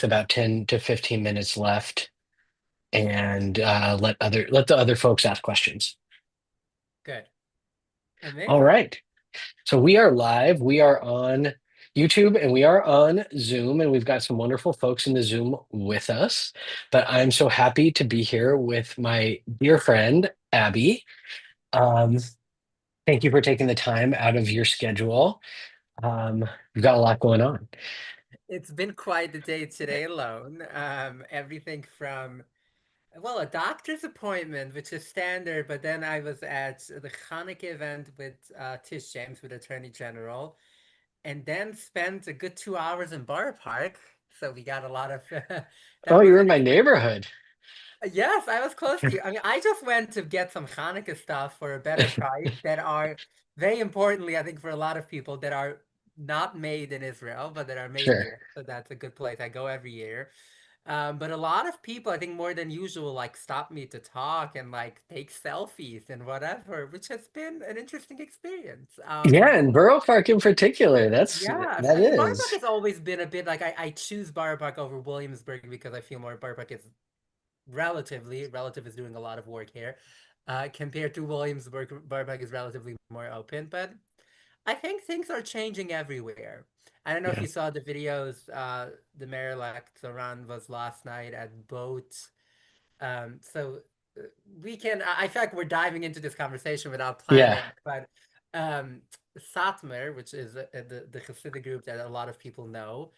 about 10 to 15 minutes left and let the other folks ask questions. Good. All Amazing. right. So we are live. We are on YouTube and we are on Zoom, and we've got some wonderful folks in the Zoom with us. But I'm so happy to be here with my dear friend, Abby. Um, Thank you for taking the time out of your schedule. We've got a lot going on. It's been quite the day today alone. Everything from, well, a doctor's appointment, which is standard, but then I was at the Hanukkah event with Tish James, with Attorney General, and then spent a good 2 hours in Borough Park. So we got a lot of, Oh, that was you're in an my experience. neighborhood. Yes, I was close to you. I mean, I just went to get some Hanukkah stuff for a better price that are, very importantly, I think for a lot of people, that are not made in Israel, but that are made Sure. here. So that's a good place. I go every year. But a lot of people, I think more than usual, like stop me to talk and like take selfies and whatever, which has been an interesting experience. Yeah, and Borough Park in particular. Yes, That I mean, Borough Park is. has always been a bit like I choose Borough Park over Williamsburg because I feel more Borough Park is relative is doing a lot of work here, compared to Williamsburg. Burbank is relatively more open, but I think things are changing everywhere. I don't know if Yeah. you saw the videos. The mayor-elect Zoran was last night at Boat. So we can. I feel like we're diving into this conversation without Yeah. planning, but um, Satmar, which is the Hasidic group that a lot of people know,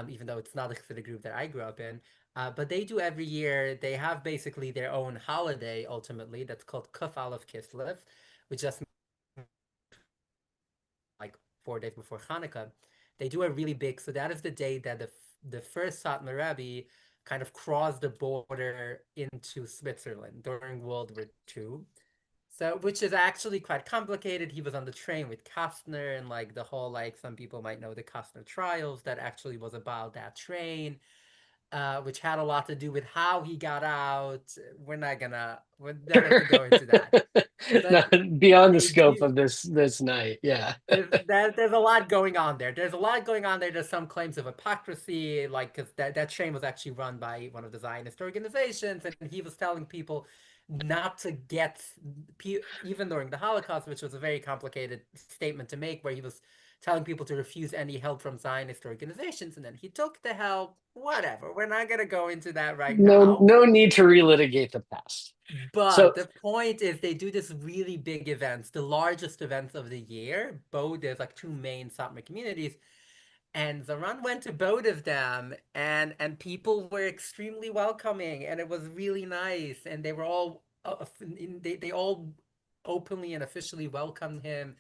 even though it's not a Hasidic group that I grew up in. But they do every year. They have basically their own holiday ultimately that's called Kuf Aleph Kislev, which just like 4 days before Hanukkah. They do a really big. So that is the day that the first Satmar Rebbe kind of crossed the border into Switzerland during World War II. So, which is actually quite complicated. He was on the train with Kastner, and like the whole, like, some people might know the Kastner trials, that actually was about that train, which had a lot to do with how he got out. We don't have to go into that. But Not beyond the they scope do, of this night. Yeah. there's a lot going on there. There's a lot going on there. There's some claims of hypocrisy, like, because that train was actually run by one of the Zionist organizations, and he was telling people not to get, even during the Holocaust, which was a very complicated statement to make, where he was telling people to refuse any help from Zionist organizations, and then he took the help. Whatever. We're not gonna go into that right No, now. no need to relitigate the past. But So the point is, they do this really big events, the largest events of the year. Both, there's like two main Satmar communities, and Zaran went to both of them, and people were extremely welcoming, and it was really nice, and they were all they all openly and officially welcomed him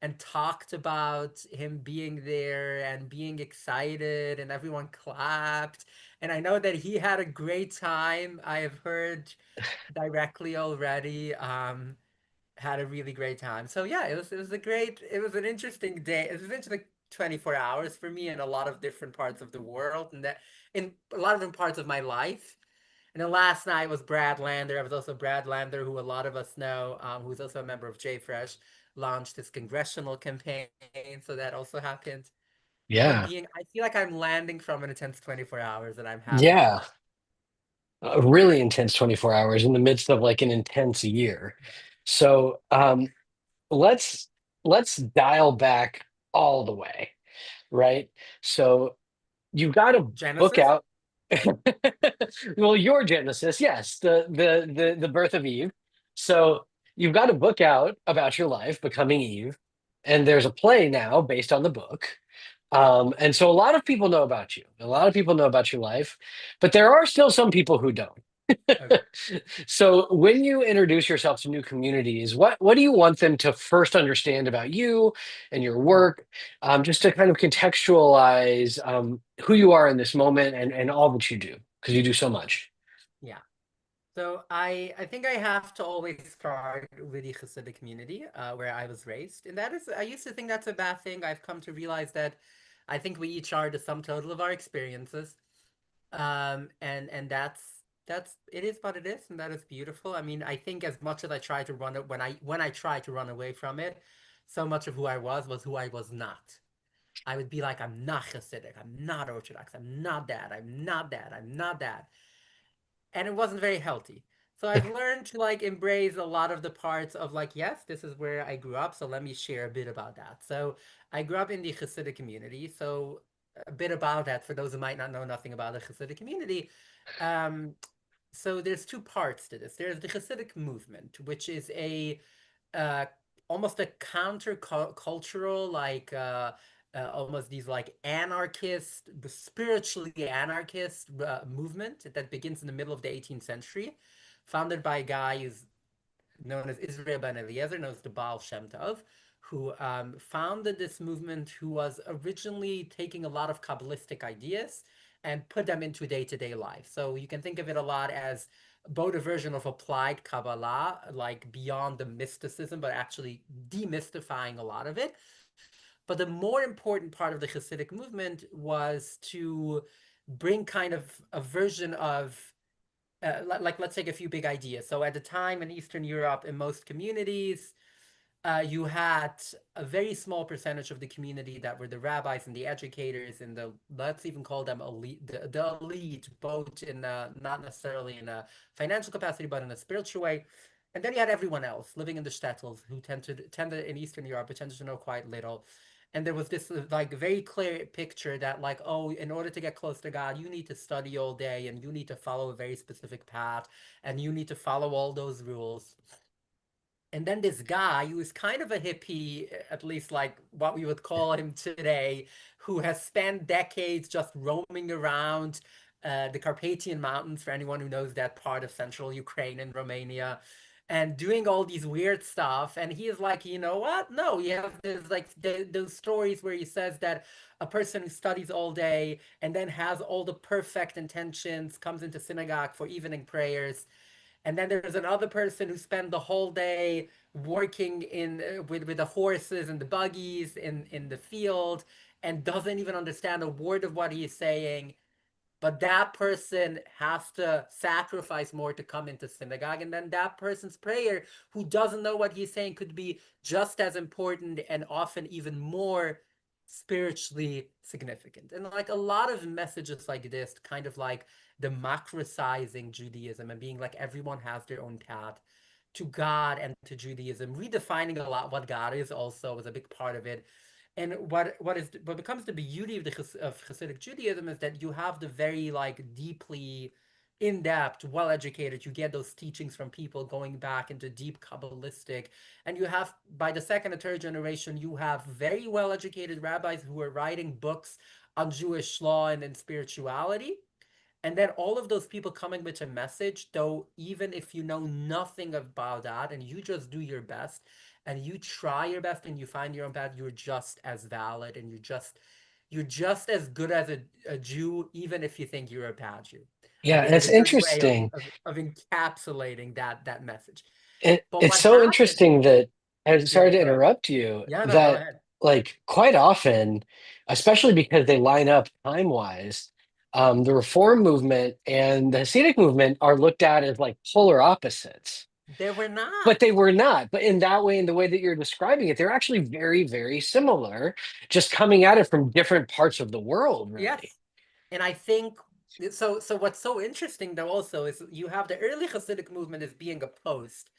and talked about him being there and being excited, and everyone clapped. And I know that he had a great time. I have heard directly already. Had a really great time. So yeah, it was an interesting day. It was an interesting 24 hours for me in a lot of different parts of the world, and that in a lot of different parts of my life. And then last night was Brad Lander. I was also Brad Lander, who a lot of us know, who's also a member of JFresh, launched his congressional campaign. So that also happened. yeah, I feel like I'm landing from an intense 24 hours, and I'm happy to yeah, be. a really intense 24 hours in the midst of like an intense year. So let's let's dial back all the way, right? So you've got to book Genesis? out. Well, your Genesis, yes, the birth of Eve. So you've got a book out about your life becoming Eve, and there's a play now based on the book. And so a lot of people know about you. A lot of people know about your life, but there are still some people who don't. Okay. So when you introduce yourself to new communities, what do you want them to first understand about you and your Mm, work, just to kind of contextualize who you are in this moment and all that you do, because you do so much. yeah. So I think I have to always start with the Hasidic community, where I was raised, and that is, I used to think that's a bad thing. I've come to realize that I think we each are the sum total of our experiences, and that's it is what it is, and that is beautiful. I mean, I think as much as I try to run it, when I try to run away from it, so much of who I was who I was not. I would be like, I'm not Hasidic, I'm not Orthodox, I'm not that, I'm not that, I'm not that. And it wasn't very healthy. So I've learned to like embrace a lot of the parts of like, yes, this is where I grew up, so let me share a bit about that. So I grew up in the Hasidic community, so a bit about that for those who might not know nothing about the Hasidic community. Um, so there's two parts to this. There's the Hasidic movement, which is a uh, almost a counter-cultural, like almost these like anarchist, spiritually anarchist movement that begins in the middle of the 18th century, founded by a guy who's known as Israel ben Eliezer, known as the Baal Shem Tov, who founded this movement, who was originally taking a lot of Kabbalistic ideas and put them into day-to-day life. So you can think of it a lot as both a version of applied Kabbalah, like beyond the mysticism, but actually demystifying a lot of it. But the more important part of the Hasidic movement was to bring kind of a version of like let's take a few big ideas. So at the time in Eastern Europe, in most communities, you had a very small percentage of the community that were the rabbis and the educators and the, let's even call them elite, the elite, both in not necessarily in a financial capacity, but in a spiritual way. And then you had everyone else living in the shtetls who tended in Eastern Europe, who tended to know quite little. And there was this like very clear picture that like, oh, in order to get close to God, you need to study all day and you need to follow a very specific path and you need to follow all those rules. And then this guy who is kind of a hippie, at least like what we would call him today, who has spent decades just roaming around the Carpathian Mountains, for anyone who knows that part of central Ukraine and Romania, and doing all these weird stuff. And he is like, you know what? No, you have this like those stories where he says that a person who studies all day and then has all the perfect intentions comes into synagogue for evening prayers, and then there's another person who spent the whole day working in with the horses and the buggies in the field and doesn't even understand a word of what he's saying, but that person has to sacrifice more to come into synagogue, and then that person's prayer, who doesn't know what he's saying, could be just as important and often even more spiritually significant. And like a lot of messages like this, kind of like democratizing Judaism and being like everyone has their own path to God and to Judaism, redefining a lot what God is also was a big part of it. And what becomes the beauty of of Hasidic Judaism is that you have the very like deeply in-depth, well-educated, you get those teachings from people going back into deep Kabbalistic, and you have by the second and third generation, you have very well-educated rabbis who are writing books on Jewish law and spirituality. And then all of those people coming with a message, though, even if you know nothing about that and you just do your best and you try your best and you find your own path, you're just as valid and you're just as good as a Jew, even if you think you're a bad Jew. I Yeah, think and is it's a good way interesting. of encapsulating that message. But It's what so happened? interesting that, I'm Yeah, sorry to go ahead. interrupt you, Yeah, no, go that ahead. like quite often, especially because they line up time-wise, the Reform movement and the Hasidic movement are looked at as like polar opposites. They were But not. they were not. But in that way, in the way that you're describing it, they're actually very, very similar, just coming at it from different parts of the world, really. Yes. And I think so. So what's so interesting though also is you have the early Hasidic movement is being opposed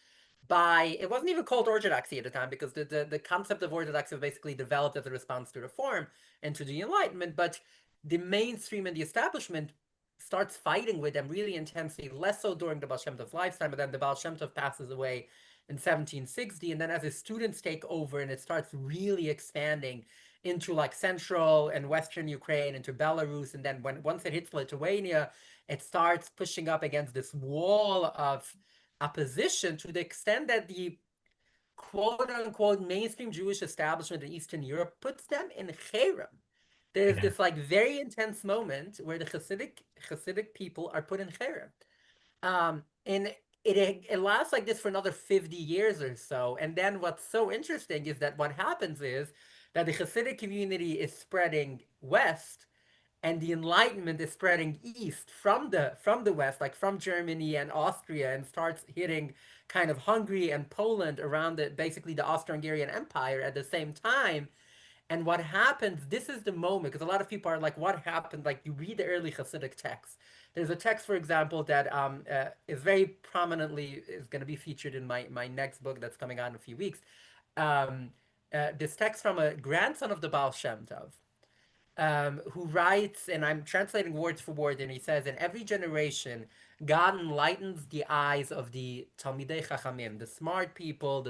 by, it wasn't even called Orthodoxy at the time because the concept of Orthodoxy was basically developed as a response to Reform and to the Enlightenment, but the mainstream and the establishment starts fighting with them really intensely, less so during the Baal Shem Tov's lifetime, but then the Baal Shem Tov passes away in 1760, and then as his students take over and it starts really expanding into like central and western Ukraine, into Belarus, and then once it hits Lithuania, it starts pushing up against this wall of opposition to the extent that the quote unquote mainstream Jewish establishment in Eastern Europe puts them in cherem. There's Yeah. this like very intense moment where the Hasidic people are put in cherem. And it lasts like this for another 50 years or so. And then what's so interesting is that what happens is that the Hasidic community is spreading west and the Enlightenment is spreading east from the west, like from Germany and Austria, and starts hitting kind of Hungary and Poland around the basically the Austro-Hungarian Empire at the same time. And what happens, this is the moment, because a lot of people are like, what happened? Like, you read the early Hasidic texts. There's a text, for example, that is very prominently is going to be featured in my next book that's coming out in a few weeks. Um, this text from a grandson of the Baal Shem Tov, who writes, and I'm translating word for word, and he says, in every generation, God enlightens the eyes of the Talmidei Chachamim, the smart people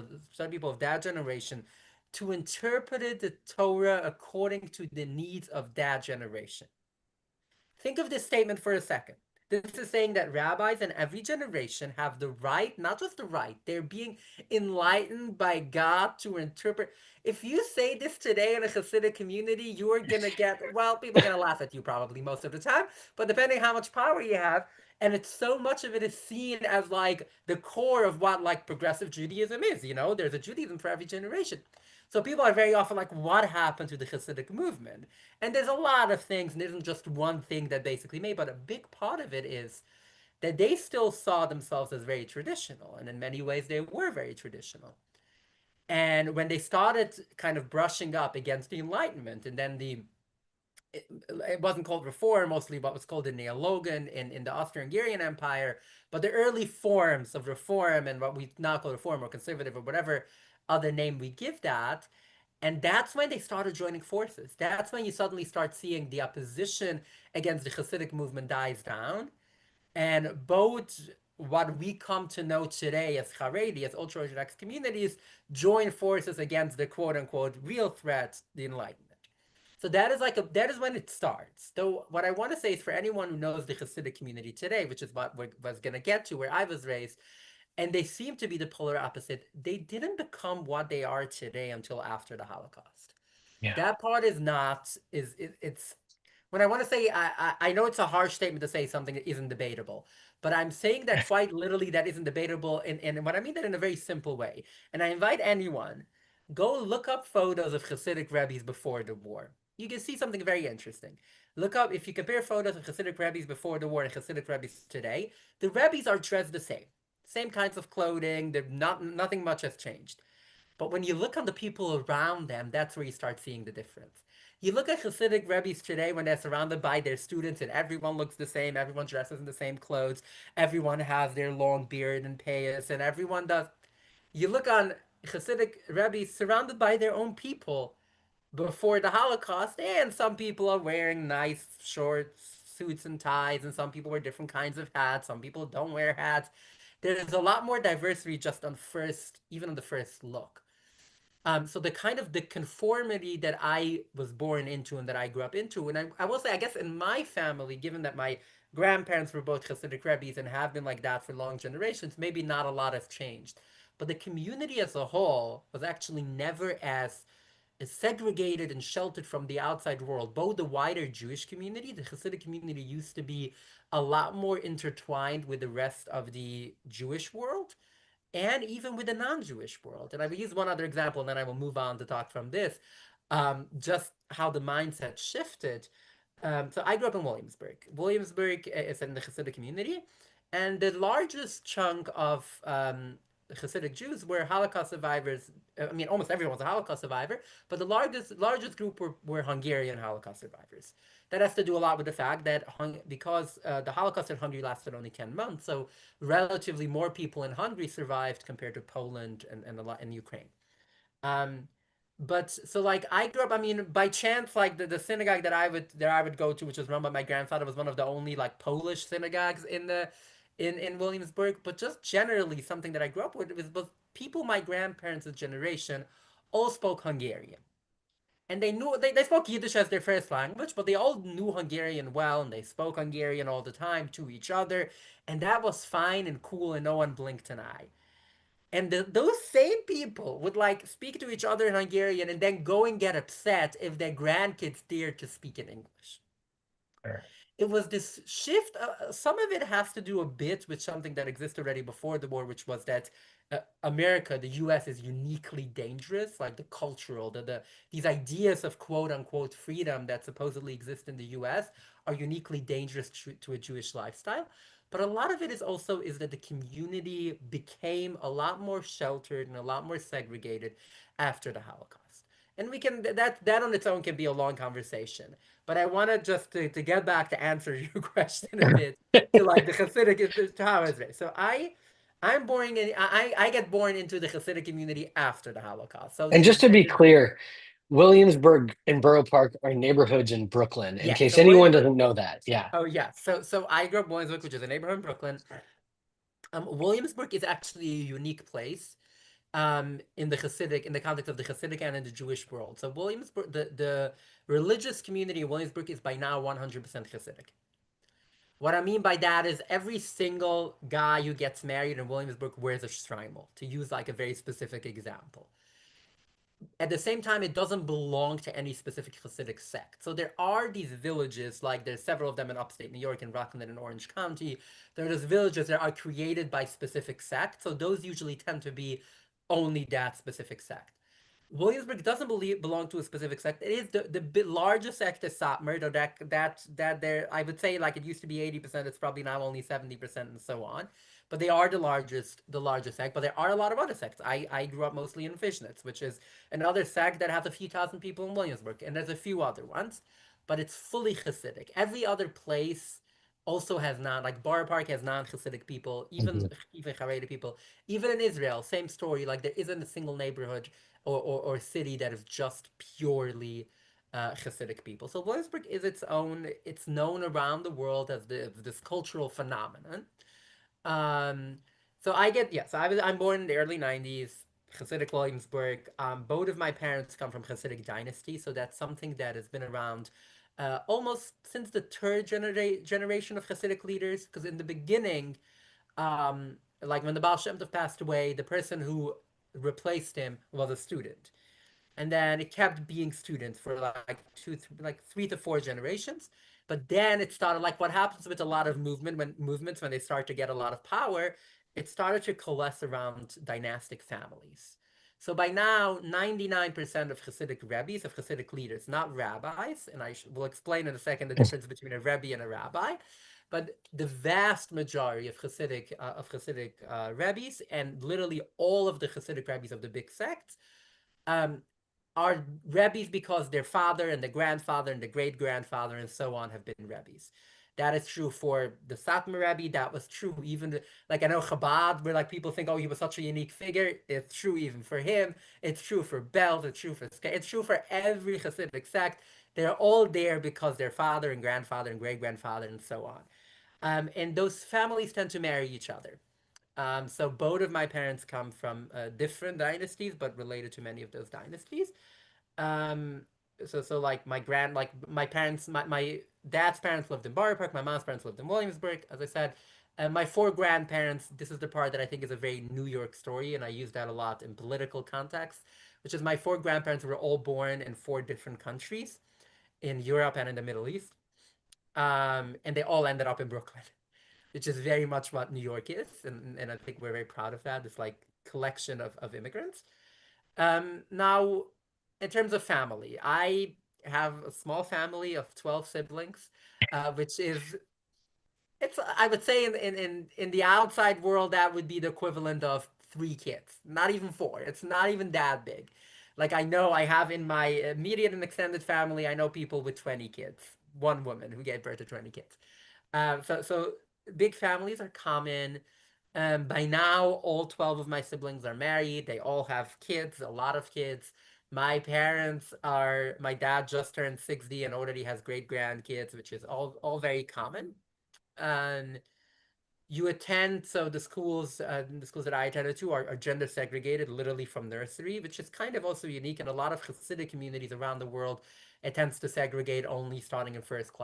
of that generation, to interpret the Torah according to the needs of that generation. Think of this statement for a second. This is saying that rabbis in every generation have the right, not just the right, they're being enlightened by God to interpret. If you say this today in a Hasidic community, you're gonna get, well, people are gonna laugh at you probably most of the time, but depending how much power you have, and it's so much of it is seen as like the core of what like progressive Judaism is, you know, there's a Judaism for every generation. So people are very often like, what happened to the Hasidic movement? And there's a lot of things, and there isn't just one thing that basically made, but a big part of it is that they still saw themselves as very traditional, and in many ways they were very traditional. And when they started kind of brushing up against the Enlightenment, and then it wasn't called reform, mostly what was called the Neologan in the Austro-Hungarian Empire, but the early forms of reform and what we now call reform or conservative or whatever other name we give that, and that's when they started joining forces. That's when you suddenly start seeing the opposition against the Hasidic movement dies down. And both what we come to know today as Haredi, as ultra Orthodox communities, join forces against the quote unquote real threat, the Enlightenment. So that is when it starts. Though what I want to say is for anyone who knows the Hasidic community today, which is what was going to get to where I was raised, and they seem to be the polar opposite. They didn't become what they are today until after the Holocaust. Yeah. That part is not it's when I want to say I know it's a harsh statement to say something that isn't debatable, but I'm saying that quite literally that isn't debatable, and what I mean that in a very simple way. And I invite anyone, go look up photos of Hasidic rabbis before the war. You can see something very interesting. Look up if you compare photos of Hasidic rabbis before the war and Hasidic rabbis today. The rabbis are dressed the same kinds of clothing. They're not nothing much has changed. But when you look on the people around them, that's where you start seeing the difference. You look at Hasidic rabbis today when they're surrounded by their students and everyone looks the same, everyone dresses in the same clothes, everyone has their long beard and payas, and everyone does. You look on Hasidic rabbis surrounded by their own people before the Holocaust, and some people are wearing nice short suits and ties, and some people wear different kinds of hats, some people don't wear hats. There's a lot more diversity just on first, even on the first look. So the kind of the conformity that I was born into and that I grew up into, and I will say, I guess in my family, given that my grandparents were both Hasidic rabbis and have been like that for long generations, maybe not a lot has changed. But the community as a whole was actually never as segregated and sheltered from the outside world. Both the wider Jewish community, the Hasidic community, used to be a lot more intertwined with the rest of the Jewish world and even with the non-Jewish world. And I will use one other example, and then I will move on to talk from this. Just how the mindset shifted. So I grew up in Williamsburg. Williamsburg is in the Hasidic community, and the largest chunk of Hasidic Jews were Holocaust survivors. I mean, almost everyone was a Holocaust survivor, but the largest group were Hungarian Holocaust survivors. That has to do a lot with the fact that because the Holocaust in Hungary lasted only 10 months, so relatively more people in Hungary survived compared to Poland and a lot in Ukraine. Um, but so like I grew up, I mean, by chance, like the synagogue that I would go to, which was run by my grandfather, was one of the only like Polish synagogues in Williamsburg. But just generally, something that I grew up with was people my grandparents' generation all spoke Hungarian. And they spoke Yiddish as their first language, but they all knew Hungarian well, and they spoke Hungarian all the time to each other, and that was fine and cool, and no one blinked an eye. And those same people would like speak to each other in Hungarian and then go and get upset if their grandkids dared to speak in English. Sure. It was this shift. Some of it has to do a bit with something that existed already before the war, which was that America, the U.S., is uniquely dangerous. Like the cultural, these ideas of quote unquote freedom that supposedly exist in the U.S. are uniquely dangerous to a Jewish lifestyle. But a lot of it is that the community became a lot more sheltered and a lot more segregated after the Holocaust. and we can that on its own can be a long conversation. But I wanted just to get back to answer your question a bit to like the Hasidic to how it's raised. So I'm born in I get born into the Hasidic community after the Holocaust. So And just to be there's clear, Williamsburg and Borough Park are neighborhoods in Brooklyn, in yeah. case So anyone Williamsburg. doesn't know that. Yeah. Oh yeah. So I grew up in Williamsburg, which is a neighborhood in Brooklyn. Williamsburg is actually a unique place in the Hasidic, in the context of the Hasidic and in the Jewish world. So Williamsburg, the religious community in Williamsburg is by now 100% Hasidic. What I mean by that is every single guy who gets married in Williamsburg wears a shtreimel, to use like a very specific example. At the same time, it doesn't belong to any specific Hasidic sect. So there are these villages, like there's several of them in upstate New York, in Rockland and Orange County. There are those villages that are created by specific sects. So those usually tend to be only that specific sect. Williamsburg doesn't belong to a specific sect. It is the largest sect is Satmar, though that there I would say like it used to be 80%, it's probably now only 70% and so on. But they are the largest sect. But there are a lot of other sects. I grew up mostly in Fishnitz, which is another sect that has a few thousand people in Williamsburg, and there's a few other ones, but it's fully Hasidic. Every other place also has non like Borough Park has non-Hasidic people, even Mhm. even Haredi people. Even in Israel, same story. Like there isn't a single neighborhood or city that is just purely Hasidic people. So Williamsburg is its own. It's known around the world as this cultural phenomenon. Um, so I get yes. I'm born in the early '90s. Hasidic Williamsburg. Both of my parents come from Hasidic dynasty, so that's something that has been around almost since the third generation of Hasidic leaders. Because in the beginning, like when the Baal Shem Tov passed away, the person who replaced him was a student, and then it kept being students for like like 3 to 4 generations. But then it started like what happens with a lot of movements when they start to get a lot of power, it started to coalesce around dynastic families. So by now, 99% of Hasidic rabbis, of Hasidic leaders, not rabbis, and will explain in a second the difference between a rebbe and a rabbi, but the vast majority of Hasidic rabbis, and literally all of the Hasidic rabbis of the big sects, um, are rabbis because their father and the grandfather and the great grandfather and so on have been rabbis. That is true for the Satmar Rebbe. That was true even like I know Chabad, where like people think, oh, he was such a unique figure. It's true even for him. It's true for Belt. It's true for It's true for every Hasidic sect. They're all there because their father and grandfather and great grandfather and so on. And those families tend to marry each other. So both of my parents come from different dynasties, but related to many of those dynasties. Um, so like like my parents, my dad's parents lived in Borough Park, my mom's parents lived in Williamsburg, as I said. And my four grandparents, this is the part that I think is a very New York story, and I use that a lot in political context, which is my four grandparents were all born in four different countries in Europe and in the Middle East. And they all ended up in Brooklyn, which is very much what New York is, and I think we're very proud of that. This like collection of immigrants. Now, in terms of family, I have a small family of 12 siblings, which is it's I would say in the outside world that would be the equivalent of 3 kids, not even four. It's not even that big. Like I know I have in my immediate and extended family, I know people with 20 kids, one woman who gave birth to 20 kids. So big families are common. By now, all 12 of my siblings are married. They all have kids, a lot of kids. My dad just turned 60 and already has great grandkids, which is all very common. Um, you attend, so the schools that I attended to are gender segregated, literally from nursery, which is kind of also unique in a lot of Hasidic communities around the world. It tends to segregate only starting in first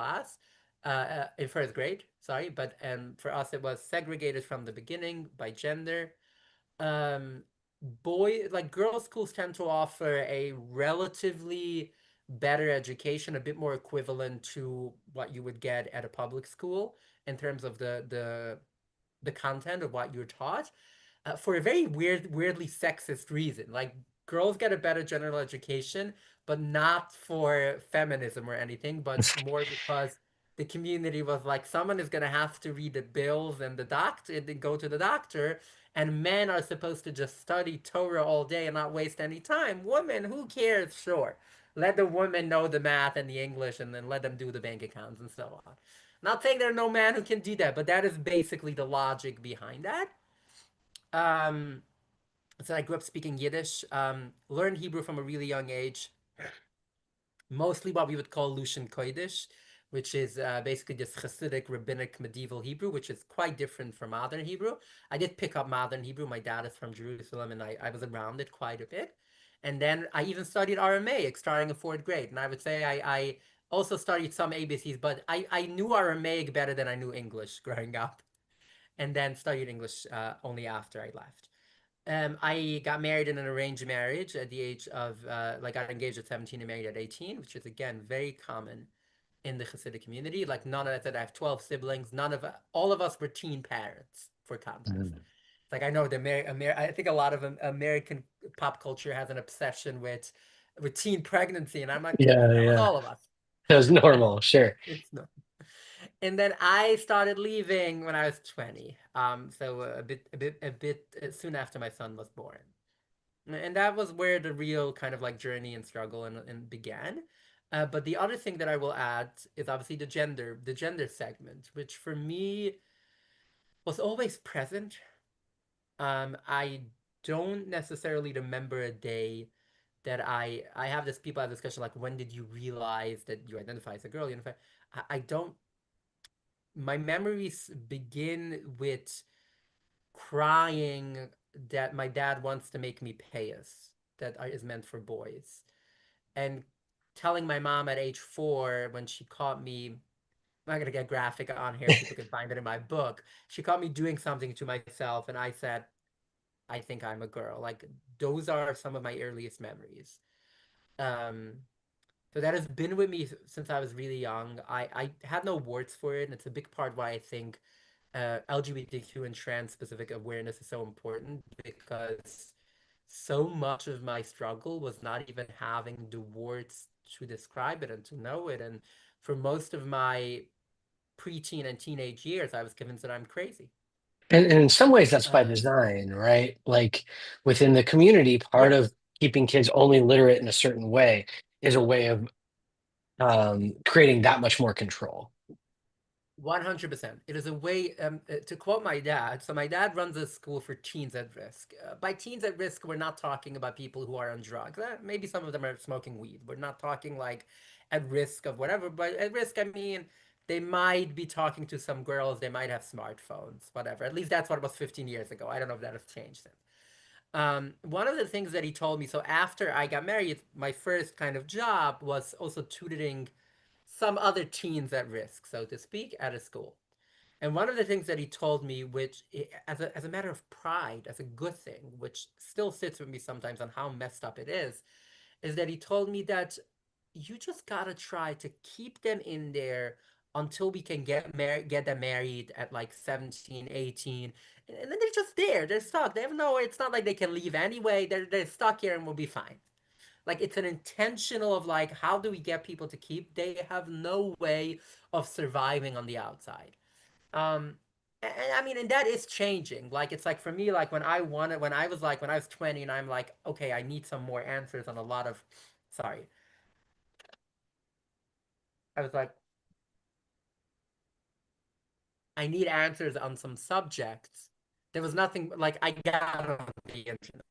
grade, sorry, but for us it was segregated from the beginning by gender. um Girls schools tend to offer a relatively better education, a bit more equivalent to what you would get at a public school in terms of the content of what you're taught, for a very weirdly sexist reason. Like girls get a better general education, but not for feminism or anything, but more because the community was like, someone is gonna have to read the bills and the doctor and then go to the doctor, and men are supposed to just study Torah all day and not waste any time. Women, who cares? Sure. Let the women know the math and the English and then let them do the bank accounts and so on. Not saying there are no men who can do that, but that is basically the logic behind that. Um, so I grew up speaking Yiddish, learned Hebrew from a really young age, mostly what we would call Lushan Kodesh, which is basically this Hasidic rabbinic medieval Hebrew, which is quite different from modern Hebrew. I did pick up modern Hebrew. My dad is from Jerusalem, and I was around it quite a bit. And then I even studied Aramaic starting in fourth grade. And I would say I also studied some ABCs, but I knew Aramaic better than I knew English growing up, and then studied English only after I left. I got married in an arranged marriage at the age of, like, got engaged at 17 and married at 18, which is, again, very common in the Hasidic community. Like, none of that, I have 12 siblings. All of us were teen parents, for context. Mhm. It's like, I know I think a lot of American pop culture has an obsession with teen pregnancy. And I'm like, Yeah, that was yeah. all of us. That was normal, sure. It's no. And then I started leaving when I was 20. So a bit soon after my son was born. And that was where the real kind of like journey and struggle and began. But the other thing that I will add is obviously the gender segment, which for me was always present. I don't necessarily remember a day that I have this people have discussion like, when did you realize that you identify as a girl? I don't. My memories begin with crying that my dad wants to make me payas is meant for boys, and telling my mom at age 4 when she caught me. I'm not gonna get graphic on here. People can find it in my book. She caught me doing something to myself, and I said, "I think I'm a girl." Like, those are some of my earliest memories. Um, so that has been with me since I was really young. I had no words for it, and it's a big part why I think LGBTQ and trans specific awareness is so important, because so much of my struggle was not even having the words to describe it and to know it. And for most of my preteen and teenage years, I was convinced that I'm crazy. And in some ways, that's by Uh, design, right? Like within the community, part of yes, keeping kids only literate in a certain way is a way of creating that much more control. 100%. It is a way, to quote my dad. So, my dad runs a school for teens at risk. By teens at risk, we're not talking about people who are on drugs. Maybe some of them are smoking weed. We're not talking like at risk of whatever, but at risk, I mean, they might be talking to some girls, they might have smartphones, whatever. At least that's what it was 15 years ago. I don't know if that has changed since. One of the things that he told me, so after I got married, my first kind of job was also tutoring some other teens at risk, so to speak, at a school. And one of the things that he told me, which as a matter of pride, as a good thing, which still sits with me sometimes on how messed up it is that he told me that you just gotta try to keep them in there until we can get them married at like 17, 18. And then they're just there. They're stuck. They have no, it's not like they can leave anyway. They're stuck here and we'll be fine. Like, it's an intentional of like, how do we get people to keep? They have no way of surviving on the outside. And I mean, and that is changing. Like, it's like for me, like when I was 20, and I'm like, okay, I need some more answers on a lot of, sorry, I was like, I need answers on some subjects. There was nothing like I got on the internet.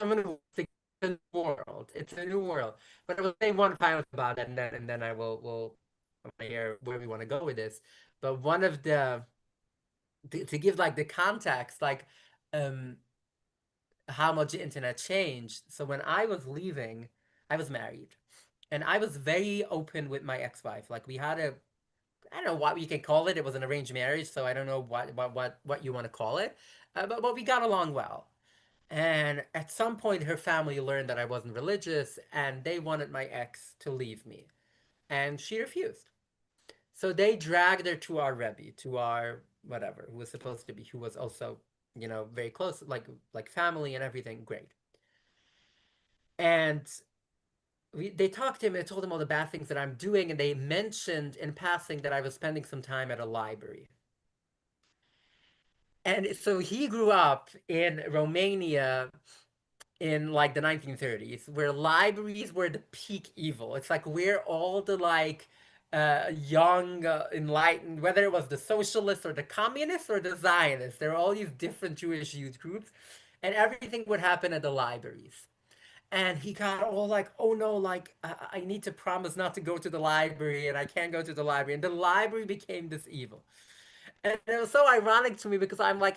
Someone who it's a new world. It's a new world. But I will say one final thing about it, and then I will hear where we want to go with this. But one of to give like the context, like um how much the internet changed. So when I was leaving, I was married, and I was very open with my ex-wife. Like, we had a, I don't know what you can call it. It was an arranged marriage, so I don't know what you want to call it. But we got along well. And at some point, her family learned that I wasn't religious, and they wanted my ex to leave me, and she refused. So they dragged her to our Rebbe, to our whatever, who was supposed to be, who was also, very close, like family and everything. Great. And they talked to him and told him all the bad things that I'm doing, and they mentioned in passing that I was spending some time at a library. And so he grew up in Romania in like the 1930s, where libraries were the peak evil. It's like where all the like young enlightened, whether it was the socialists or the communists or the Zionists, there were all these different Jewish youth groups, and everything would happen at the libraries. And he got all like, oh no, like I need to promise not to go to the library, and I can't go to the library, and the library became this evil. And it was so ironic to me because I'm like,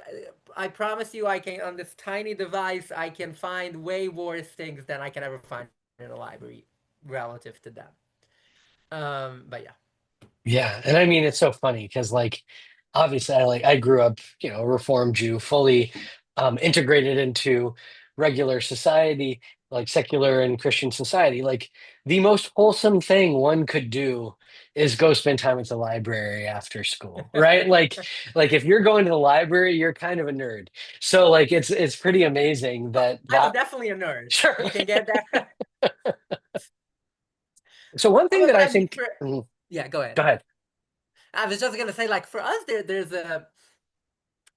I promise you, I can, on this tiny device, I can find way worse things than I can ever find in a library relative to them. But yeah. Yeah, and I mean it's so funny because like obviously I grew up, a Reformed Jew, fully integrated into regular society, like secular and Christian society. Like the most wholesome thing one could do is go spend time at the library after school, right? Like if you're going to the library, you're kind of a nerd. So like it's pretty amazing Oh, that I'm that definitely a nerd. sure. You can get that. So one thing that But I I mean, think, yeah, go ahead. go ahead. I was just gonna say, like, for us, there's a,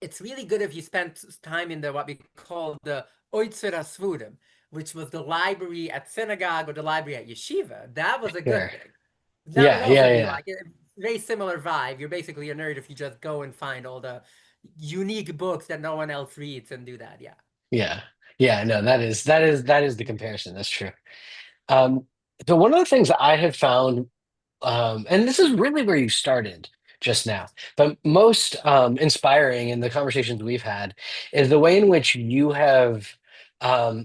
it's really good if you spend time in the what we call the Oitzera Svurim, which was the library at synagogue or the library at yeshiva. That was a good Sure. thing. That would Yeah, also yeah, be yeah. like a very similar vibe. You're basically a nerd if you just go and find all the unique books that no one else reads and do that. Yeah. Yeah. Yeah, no, that is the comparison. That's true. Um, so one of the things that I have found, and this is really where you started just now, but most inspiring in the conversations we've had is the way in which you have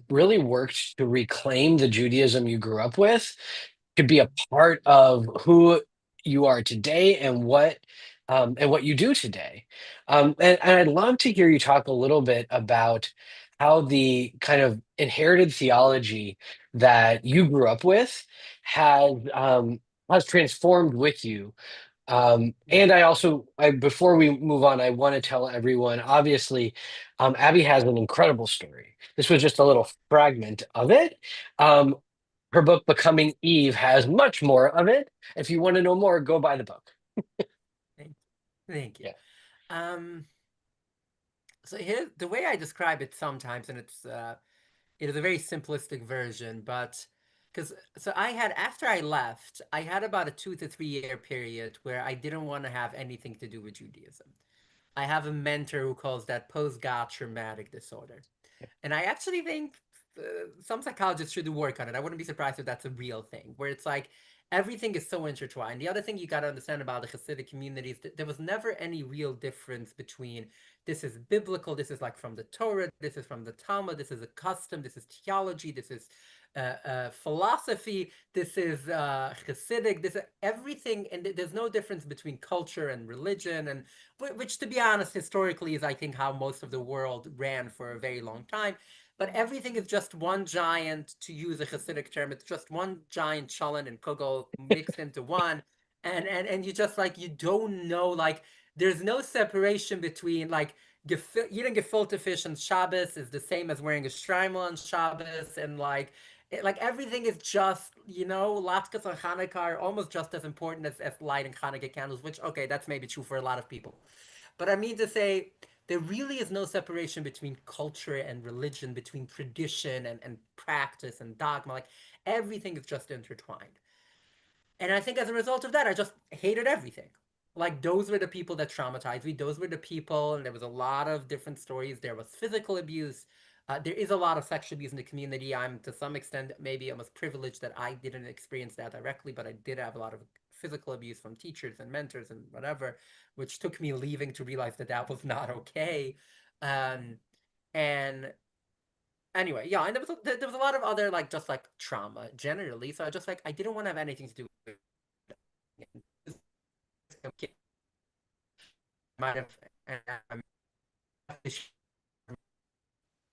really worked to reclaim the Judaism you grew up with to be a part of who you are today and what you do today. And I'd love to hear you talk a little bit about how the kind of inherited theology that you grew up with has transformed with you. And I also, before we move on, I want to tell everyone, obviously, Abby has an incredible story. This was just a little fragment of it. Um, Her book, Becoming Eve, has much more of it. If you want to know more, go buy the book. Thank you. Thank you. Yeah. Um, so here, the way I describe it sometimes, and it is a very simplistic version, but because so I had after I left, I had about a 2 to 3 year period where I didn't want to have anything to do with Judaism. I have a mentor who calls that post-God traumatic disorder. And I actually think some psychologists should do work on it. I wouldn't be surprised if that's a real thing, where it's like everything is so intertwined. The other thing you got to understand about the Hasidic communities, there was never any real difference between this is biblical, this is like from the Torah, this is from the Talmud, this is a custom, this is theology, this is philosophy, this is Hasidic, this is everything, and there's no difference between culture and religion, and which, to be honest, historically is I think how most of the world ran for a very long time. But everything is just one giant, to use a Hasidic term, it's just one giant cholent and kugel mixed into one, and you just like you don't know like there's no separation between like eating gefilte fish on Shabbos is the same as wearing a shtreimel on Shabbos, and like everything is just, latkes on Hanukkah are almost just as important as lighting Hanukkah candles, which, okay, that's maybe true for a lot of people. But I mean to say, there really is no separation between culture and religion, between tradition and practice and dogma. Like everything is just intertwined. And I think as a result of that, I just hated everything. Like those were the people that traumatized me. Those were the people, and there was a lot of different stories. There was physical abuse. There is a lot of sexual abuse in the community. I'm to some extent maybe almost privileged that I didn't experience that directly, but I did have a lot of physical abuse from teachers and mentors and whatever, which took me leaving to realize that that was not okay. Um, and anyway, yeah, and there was a lot of other like just like trauma generally. So I just like I didn't want to have anything to do with it. Might have and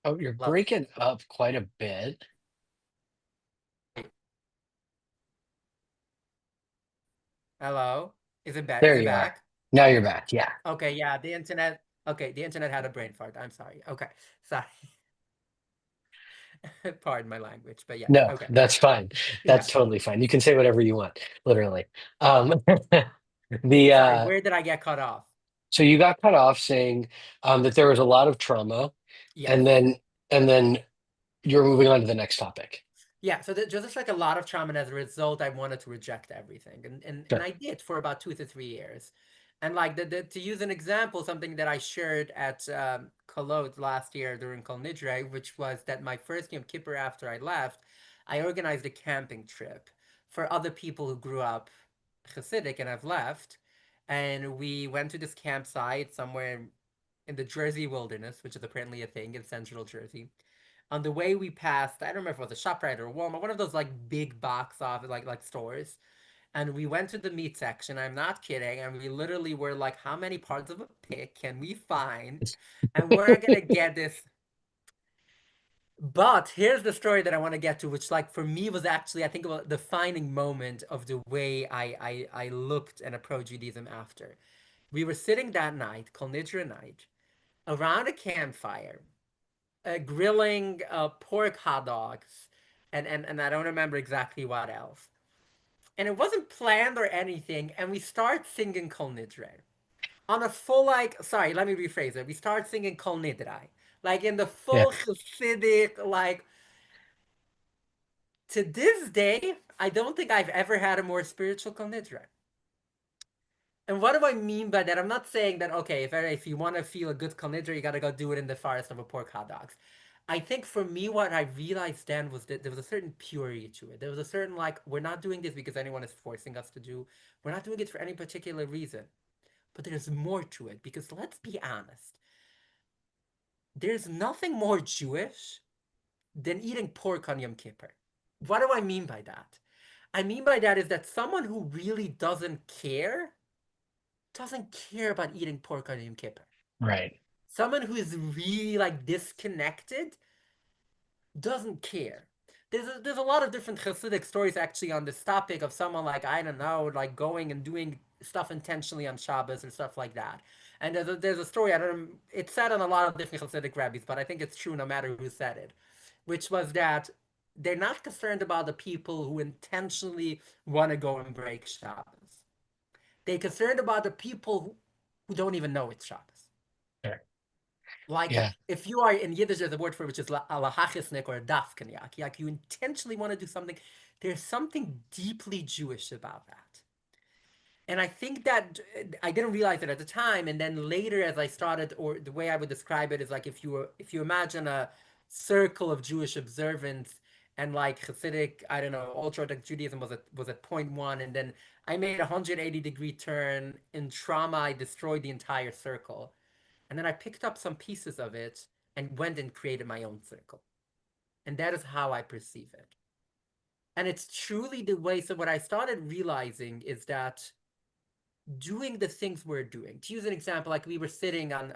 Oh, you're love. breaking up quite a bit. Hello, is it back? Is There it you are. back? Now you're back. Yeah. Okay, yeah, the internet. Okay, the internet had a brain fart. I'm sorry. Okay, sorry. Pardon my language, but yeah, No, okay. that's fine. Yeah. That's totally fine. You can say whatever you want, literally. Um, the Sorry, where did I get cut off? so you got cut off saying that there was a lot of trauma, Yes. and then you're moving on to the next topic. Yeah, so just like a lot of trauma, and as a result, I wanted to reject everything, and Sure. I did for about 2 to 3 years. And like to use an example, something that I shared at Kolot last year during Kol Nidre, which was that my first Yom Kippur after I left, I organized a camping trip for other people who grew up Hasidic and have left, and we went to this campsite somewhere in the Jersey wilderness, which is apparently a thing in central Jersey. On the way we passed, I don't remember if it was a ShopRite or a Walmart, one of those like big box office like stores. And we went to the meat section. I'm not kidding. And we literally were like, how many parts of a pig can we find? And we're gonna get this. But here's the story that I want to get to, which like for me was actually I think a defining moment of the way I looked and approached Judaism after. We were sitting that night, Kol Nidra night, around a campfire, grilling pork hot dogs, and I don't remember exactly what else. And it wasn't planned or anything. And we start singing Kol Nidre on a full like. Sorry, let me rephrase it. We start singing Kol Nidre like in the Yeah. full Hasidic like. To this day, I don't think I've ever had a more spiritual Kol Nidre. And what do I mean by that? I'm not saying that okay, if you want to feel a good Kol Nidre, you got to go do it in the forest of a pork hot dogs. I think for me, what I realized then was that there was a certain purity to it. There was a certain like, we're not doing this because anyone is forcing us to do. We're not doing it for any particular reason. But there's more to it because let's be honest, there's nothing more Jewish than eating pork on Yom Kippur. What do I mean by that? I mean by that is that someone who really doesn't care about eating pork on Yom Kippur. Right. Someone who is really like disconnected doesn't care. There's a lot of different Hasidic stories actually on this topic of someone like I don't know like going and doing stuff intentionally on Shabbos or stuff like that. And there's a story I don't it's said on a lot of different Hasidic rabbis, but I think it's true no matter who said it, which was that they're not concerned about the people who intentionally want to go and break Shabbos. They're concerned about the people who don't even know it's Shabbos. Sure. Like Yeah. if you are in Yiddish, there's a word for it, which is alahachisnik or dafkenyak. Like you intentionally want to do something. There's something deeply Jewish about that. And I think that I didn't realize it at the time. And then later, as I started, or the way I would describe it is like if you imagine a circle of Jewish observance and like Hasidic, I don't know, ultra Orthodox Judaism was at point one, and then I made a 180-degree turn in trauma. I destroyed the entire circle. And then I picked up some pieces of it and went and created my own circle. And that is how I perceive it. And it's truly the way. So, what I started realizing is that doing the things we're doing, to use an example, like we were sitting on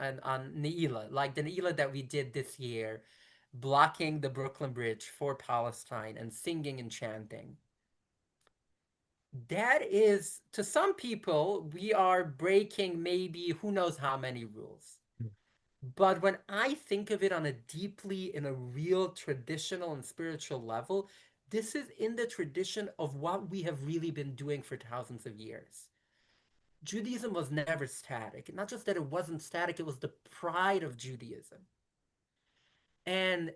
Neila, like the Neila that we did this year, blocking the Brooklyn Bridge for Palestine and singing and chanting. That is, to some people, we are breaking maybe who knows how many rules. But when I think of it on a deeply, in a real traditional and spiritual level, this is in the tradition of what we have really been doing for thousands of years. Judaism was never static. Not just that it wasn't static, it was the pride of Judaism. And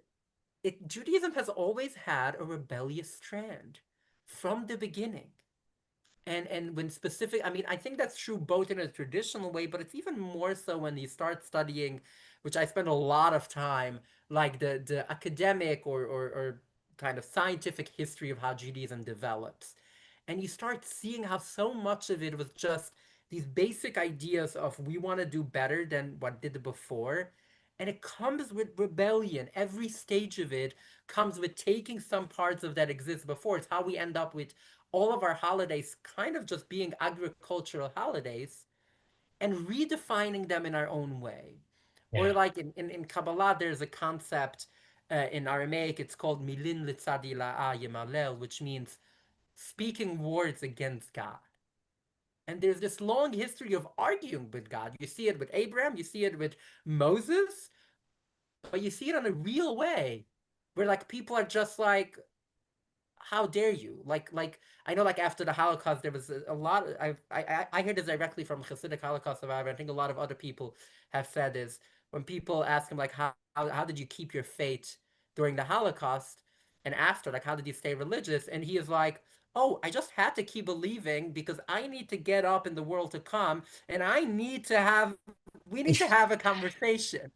Judaism has always had a rebellious strand from the beginning. And when specific, I mean, I think that's true both in a traditional way, but it's even more so when you start studying, which I spend a lot of time, like the academic or kind of scientific history of how Judaism develops. And you start seeing how so much of it was just these basic ideas of we want to do better than what did before. And it comes with rebellion. Every stage of it comes with taking some parts of that exist before. It's how we end up with all of our holidays kind of just being agricultural holidays and redefining them in our own way. Or Yeah. like in Kabbalah, there's a concept in Aramaic, it's called milin litzadi yemalel, which means speaking words against God. And there's this long history of arguing with God. You see it with Abraham, you see it with Moses, but you see it in a real way where like people are just like, how dare you? Like I know like after the Holocaust there was a lot. I heard this directly from Hasidic Holocaust survivor. I think a lot of other people have said this when people ask him like how did you keep your faith during the Holocaust and after, like how did you stay religious? And he is like, oh, I just had to keep believing because I need to get up in the world to come, and I need to have we need to have a conversation.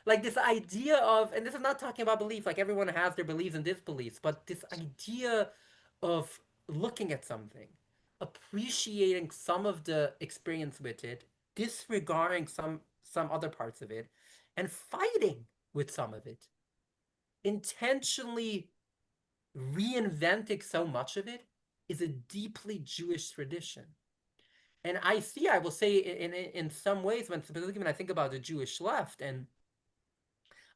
Like this idea of, and this is not talking about belief, like everyone has their beliefs and disbeliefs, but this idea of looking at something, appreciating some of the experience with it, disregarding some other parts of it, and fighting with some of it, intentionally reinventing so much of it, is a deeply Jewish tradition. And I will say, in some ways, when specifically when I think about the Jewish left, and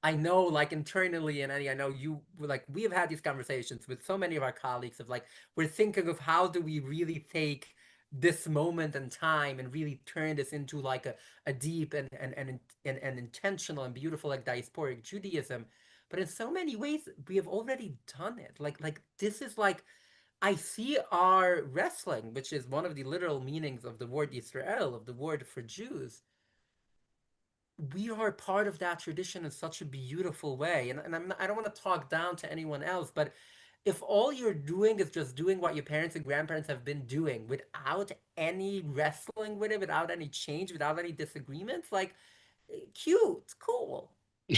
I know, like internally, and I know you, like we have had these conversations with so many of our colleagues of like, we're thinking of how do we really take this moment in time and really turn this into like a deep and intentional and beautiful like diasporic Judaism. But in so many ways, we have already done it. Like this is like I see our wrestling, which is one of the literal meanings of the word Israel, of the word for Jews. We are part of that tradition in such a beautiful way. And I don't want to talk down to anyone else, but if all you're doing is just doing what your parents and grandparents have been doing without any wrestling with it, without any change, without any disagreements, like cute, cool.